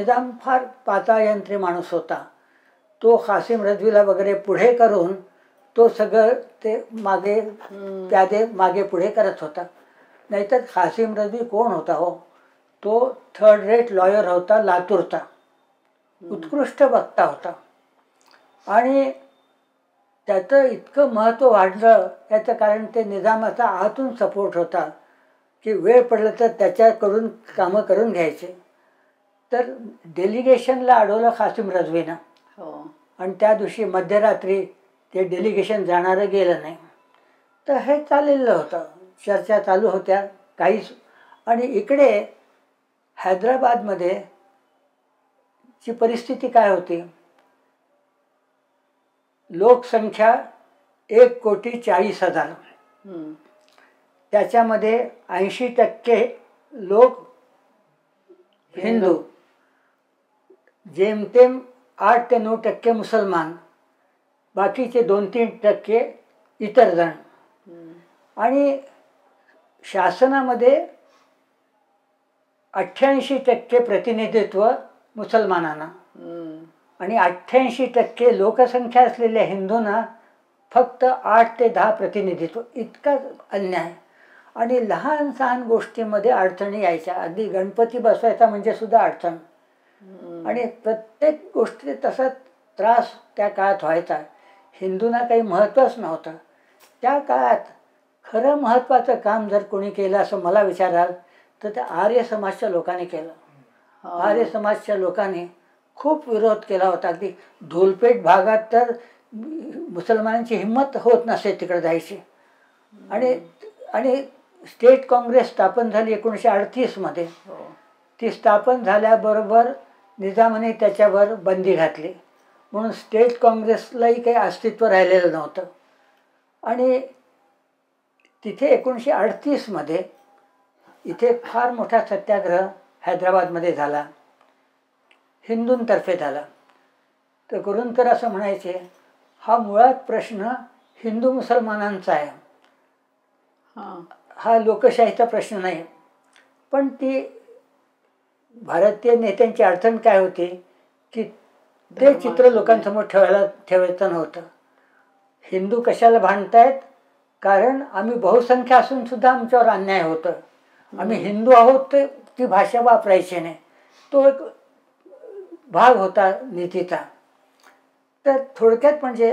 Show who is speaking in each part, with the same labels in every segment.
Speaker 1: निजाम फार पाताळयंत्री माणूस होता. तो कासिम रजवीला वगैरे पुढे करून तो सगळं ते मागे प्यादे मागे पुढे करत होता. नाहीतर कासिम रजवी कोण होता हो? तो थर्ड रेट लॉयर होता, लातूरचा. उत्कृष्ट वक्ता होता. आणि त्याचं इतकं महत्त्व वाढलं याचं कारण ते निजामाचा आतून सपोर्ट होता की वेळ पडलं तर त्याच्याकडून कामं करून घ्यायचे. तर डेलिगेशनला अडवलं कासिम रजवीनं. आणि त्या दिवशी मध्यरात्री ते डेलिगेशन जाणारं गेलं नाही. तर हे चाललेलं होतं, चर्चा चालू होत्या काहीच. आणि इकडे हैदराबादमध्ये ची परिस्थिती काय होती? लोकसंख्या 1,40,00,000. त्याच्यामध्ये 80% लोक हिंदू, जेमतेम 8 ते 9% मुसलमान, बाकीचे 2-3% इतर जण. आणि शासनामध्ये 88% प्रतिनिधित्व मुसलमानांना आणि 88% लोकसंख्या असलेल्या हिंदूंना फक्त 8 ते 10 प्रतिनिधित्व. इतका अन्याय. आणि लहान सहान गोष्टीमध्ये अडचणी यायच्या. अगदी गणपती बसवायचा म्हणजे सुद्धा अडचण. आणि प्रत्येक गोष्टी तसा त्रास त्या काळात व्हायचा. हिंदूंना काही महत्त्वच नव्हतं. त्या काळात खरं महत्त्वाचं काम जर कोणी केलं असं मला विचाराल तर त्या आर्य समाजच्या लोकांनी केलं. आर्य समाजच्या लोकांनी खूप विरोध केला होता. अगदी धूलपेठ भागात तर मुसलमानांची हिंमत होत नसे तिकडे जायची. आणि स्टेट काँग्रेस स्थापन झाली 1938 ती स्थापन झाल्याबरोबर निजामाने त्याच्यावर बंदी घातली. म्हणून स्टेट काँग्रेसलाही काही अस्तित्व राहिलेलं नव्हतं. आणि तिथे 1938 इथे फार मोठा सत्याग्रह हैदराबादमध्ये झाला, हिंदूंतर्फे झाला. तर गुरुंकर असं म्हणायचे, हा मुळात प्रश्न हिंदू मुसलमानांचा आहे, हा लोकशाहीचा प्रश्न नाही. पण ती भारतीय नेत्यांची अडचण काय होती की ते चित्र लोकांसमोर ठेवायचं नव्हतं. हिंदू कशाला भांडतायत? कारण आम्ही बहुसंख्या असून सुद्धा आमच्यावर अन्याय होतं. आम्ही हिंदू आहोत ते ती भाषा वापरायची नाही. तो एक भाग होता नीतीचा. तर थोडक्यात म्हणजे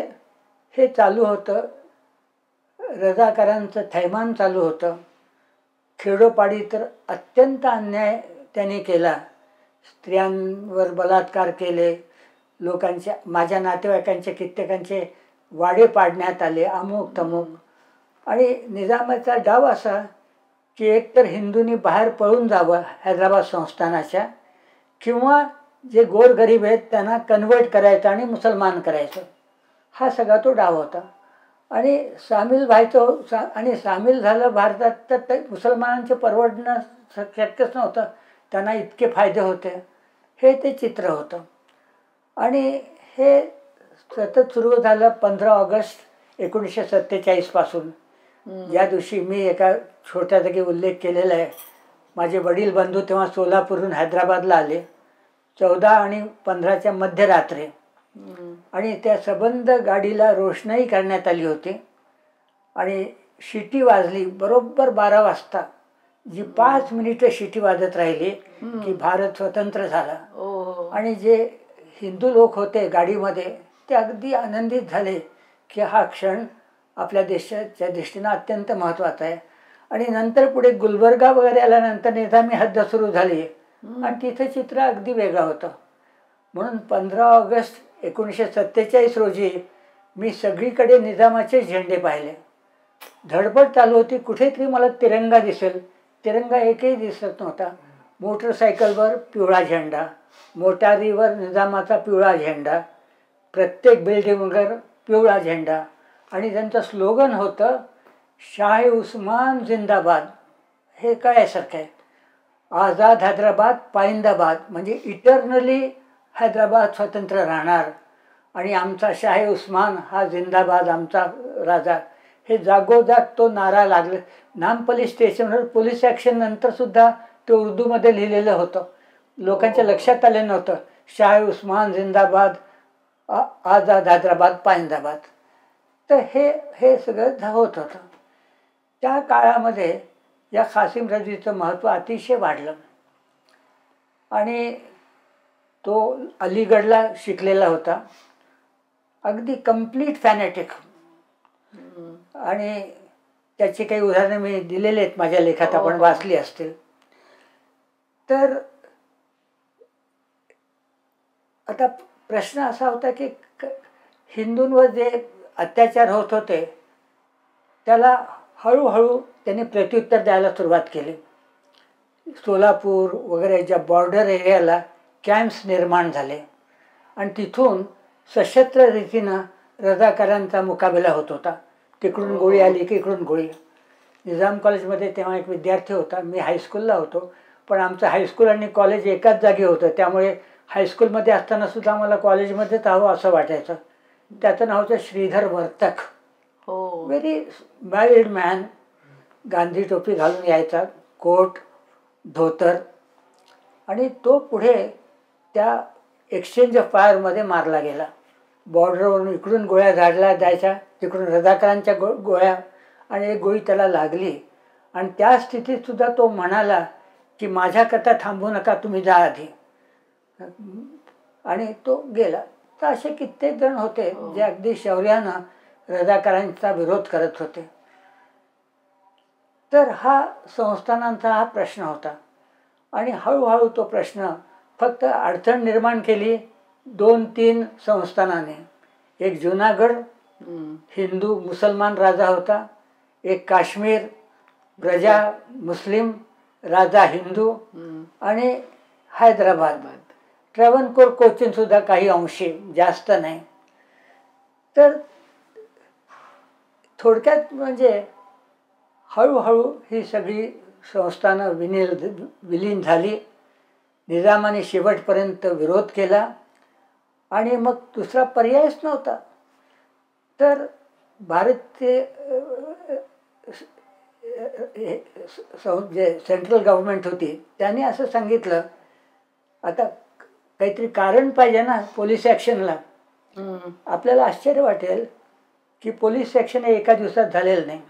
Speaker 1: हे चालू होतं. रजाकारांचं थैमान चालू होतं. खेडोपाडी तर अत्यंत अन्याय त्यांनी केला. स्त्रियांवर बलात्कार केले. लोकांच्या, माझ्या नातेवाईकांचे कित्येकांचे वाडे पाडण्यात आले, अमुक तमुक. आणि निजामाचा डाव असा की एकतर हिंदूंनी बाहेर पळून जावं हैदराबाद संस्थानाच्या, किंवा जे गोरगरीब आहेत त्यांना कन्वर्ट करायचं आणि मुसलमान करायचं. हा सगळा तो डाव होता. आणि सामील व्हायचं आणि सामील झालं भारतात तर ते मुसलमानांचे परवडणं शक्यच नव्हतं. त्यांना इतके फायदे होते. हे ते चित्र होतं. आणि हे सतत सुरू झालं 15 ऑगस्ट 1947 पासून. ज्या दिवशी मी एका छोट्या जागी उल्लेख केलेला आहे. माझे वडील बंधू तेव्हा सोलापूरहून हैदराबादला आले 14 आणि 15च्या मध्यरात्री. आणि त्या सबंध गाडीला रोषणाई करण्यात आली होती. आणि शिटी वाजली बरोबर 12 वाजता. जी 5 मिनिटं शिटी वाजत राहिली की भारत स्वतंत्र झाला. आणि जे हिंदू लोक होते गाडीमध्ये ते अगदी आनंदित झाले की हा क्षण आपल्या देशाच्या दृष्टीनं अत्यंत महत्त्वाचा आहे. आणि नंतर पुढे गुलबर्गा वगैरे आल्यानंतर निजामी हद्द सुरू झाली आणि तिथे चित्र अगदी वेगळं होतं. म्हणून 15 ऑगस्ट 1947 रोजी मी सगळीकडे निजामाचे झेंडे पाहिले. धडपड चालू होती. कुठेतरी मला तिरंगा दिसेल. तिरंगा एकही दिसत नव्हता. मोटरसायकलवर पिवळा झेंडा, मोटारीवर निजामाचा पिवळा झेंडा, प्रत्येक बिल्डिंगवर पिवळा झेंडा. आणि त्यांचं स्लोगन होतं शाह उस्मान जिंदाबाद. हे कळायसारखं आहे. आझाद हैदराबाद पाइंदाबाद, म्हणजे इटर्नली हैदराबाद स्वतंत्र राहणार आणि आमचा शाह उस्मान हा जिंदाबाद, आमचा राजा. हे जागोजाग तो नारा लागला. नामपल्ली स्टेशनवर पोलीस ॲक्शन नंतरसुद्धा ते उर्दूमध्ये लिहिलेलं होतं. लोकांच्या लक्षात आलं नव्हतं. शाह उस्मान जिंदाबाद, आझाद हैदराबाद पायंदाबाद. तर हे हे सगळं होत होतं. त्या काळामध्ये या कासिम रजवीचं महत्त्व अतिशय वाढलं आणि तो अलीगडला शिकलेला होता, अगदी कंप्लीट फॅनेटिक. आणि त्याची काही उदाहरणं मी दिलेली आहेत माझ्या लेखात, आपण वाचली असतील. तर आता प्रश्न असा होता की हिंदूंवर जे अत्याचार होत होते त्याला हळूहळू त्यांनी प्रत्युत्तर द्यायला सुरुवात केली. सोलापूर वगैरे ज्या बॉर्डर एरियाला कॅम्प्स निर्माण झाले आणि तिथून सशस्त्र रीतीनं रजाकारांचा मुकाबला होत होता. तिकडून गोळी आली की इकडून गोळी. निजाम कॉलेजमध्ये तेव्हा एक विद्यार्थी होता, मी हायस्कूलला होतो, पण आमचं हायस्कूल आणि कॉलेज एकाच जागी होतं, त्यामुळे हायस्कूलमध्ये असतानासुद्धा मला कॉलेजमध्येच हवं असं वाटायचं. त्याचं नाव होतं Shridhar Vartak. Very married man, Gandhi टोपी घालून यायचा, कोट धोतर. आणि तो पुढे त्या एक्सचेंज ऑफ फायरमध्ये मारला गेला. बॉर्डरवरून इकडून गोळ्या झाडल्या जायच्या, तिकडून रजाकारांच्या गोळ्या, आणि एक गोळी त्याला लागली. आणि त्या स्थितीतसुद्धा तो म्हणाला की माझ्याकरता थांबू नका, तुम्ही जा आधी. आणि तो गेला. तर असे कित्येक जण होते जे अगदी शौर्यानं रजाकारांचा विरोध करत होते. तर हा संस्थानांचा हा प्रश्न होता. आणि हळूहळू तो प्रश्न फक्त अडचण निर्माण केली 2-3 संस्थानाने. एक जुनागड, हिंदू मुसलमान राजा होता. एक काश्मीर, प्रजा मुस्लिम, राजा हिंदू. आणि हैदराबाद, ट्रॅव्हनकोर कोचीनसुद्धा काही अंशी, जास्त नाही. तर थोडक्यात म्हणजे हळूहळू ही सगळी संस्थानं विलीन झाली. निजामाने शेवटपर्यंत विरोध केला आणि मग दुसरा पर्यायच नव्हता. तर भारतीय जे सेंट्रल गव्हर्नमेंट होती त्यांनी असं सांगितलं, आता काहीतरी कारण पाहिजे ना पोलीस ॲक्शनला. आपल्याला आश्चर्य वाटेल की पोलीस ॲक्शन हे एका दिवसात झालेलं नाही.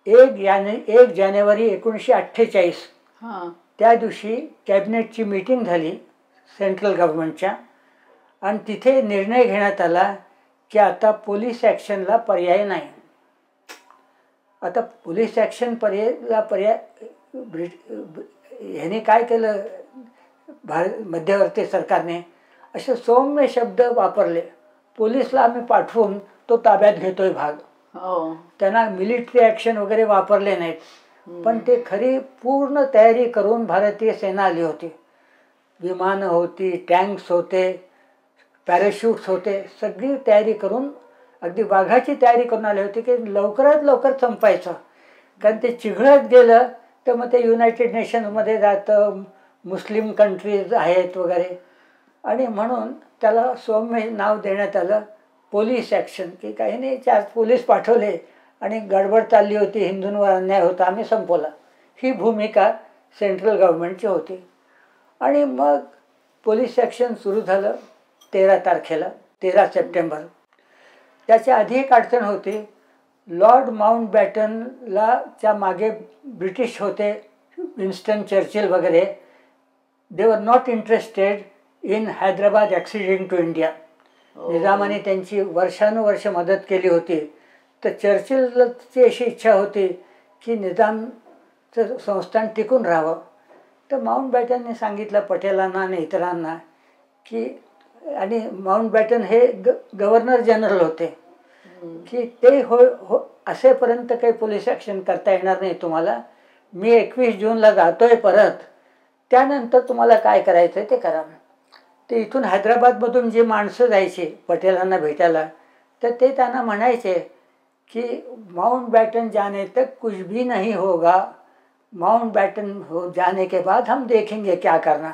Speaker 1: 1 जानेवारी 1948 त्या दिवशी कॅबिनेटची मीटिंग झाली सेंट्रल गव्हर्नमेंटच्या, आणि तिथे निर्णय घेण्यात आला की आता पोलीस ॲक्शनला पर्याय नाही. आता पोलीस ॲक्शन पर्याय ह्याने काय केलं, मध्यवर्ती सरकारने असे सौम्य शब्द वापरले. पोलीसला आम्ही पाठवून तो ताब्यात घेतोय भाग. त्यांना मिलिटरी ॲक्शन वगैरे वापरले नाहीत, पण ते खरी पूर्ण तयारी करून भारतीय सेना आली होती. विमानं होती, टँक्स होते, पॅराशूट्स होते, सगळी तयारी करून अगदी वाघाची तयारी करून आली होती की लवकरात लवकर संपायचं. कारण ते चिघळत गेलं तर मग ते युनायटेड नेशन्समध्ये जातं, मुस्लिम कंट्रीज आहेत वगैरे. आणि म्हणून त्याला सौम्य नाव देण्यात आलं पोलीस ॲक्शन. की काही नाही, 4 पोलीस पाठवले आणि गडबड चालली होती, हिंदूंवर अन्याय होता, आम्ही संपवला. ही भूमिका सेंट्रल गव्हर्नमेंटची होती. आणि मग पोलीस ॲक्शन सुरू झालं 13 तारखेला, 13 सप्टेंबर. त्याच्या आधी एक अडचण होती. लॉर्ड माउंटबॅटनला च्या मागे ब्रिटिश होते, विन्स्टन चर्चिल वगैरे. They were not interested in Hyderabad acceding to India. निजामाने त्यांची वर्षानुवर्ष मदत केली होती. तर चर्चिलची अशी इच्छा होती की निजामचं संस्थान टिकून राहावं. तर माउंटबॅटनने सांगितलं पटेलांना आणि इतरांना की, आणि माउंटबॅटन हे गव्हर्नर जनरल होते, की ते हो असेपर्यंत काही पोलीस ॲक्शन करता येणार नाही तुम्हाला. मी 21 जूनला जातोय परत, त्यानंतर तुम्हाला काय करायचं ते करा. ते इथून हैदराबादमधून जी माणसं जायची पटेलांना भेटायला, तर ते त्यांना म्हणायचे की माउंटबॅटन जाने तक कुछ भी नहीं होगा, माउंटबॅटन हो जाने के बाद हम देखेंगे क्या करना.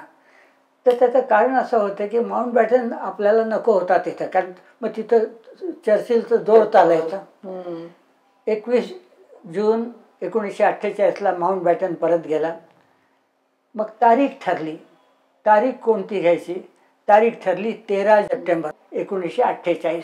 Speaker 1: तर त्याचं कारण असं होतं की माउंटबॅटन आपल्याला नको होता तिथं, कारण मग तिथं चर्चिलचं जोर चालायचं. 21 जून 1948ला माउंटबॅटन परत गेला. मग तारीख ठरली तारीख कोणती घ्यायची. तारीख ठरली 13 सप्टेंबर 1948.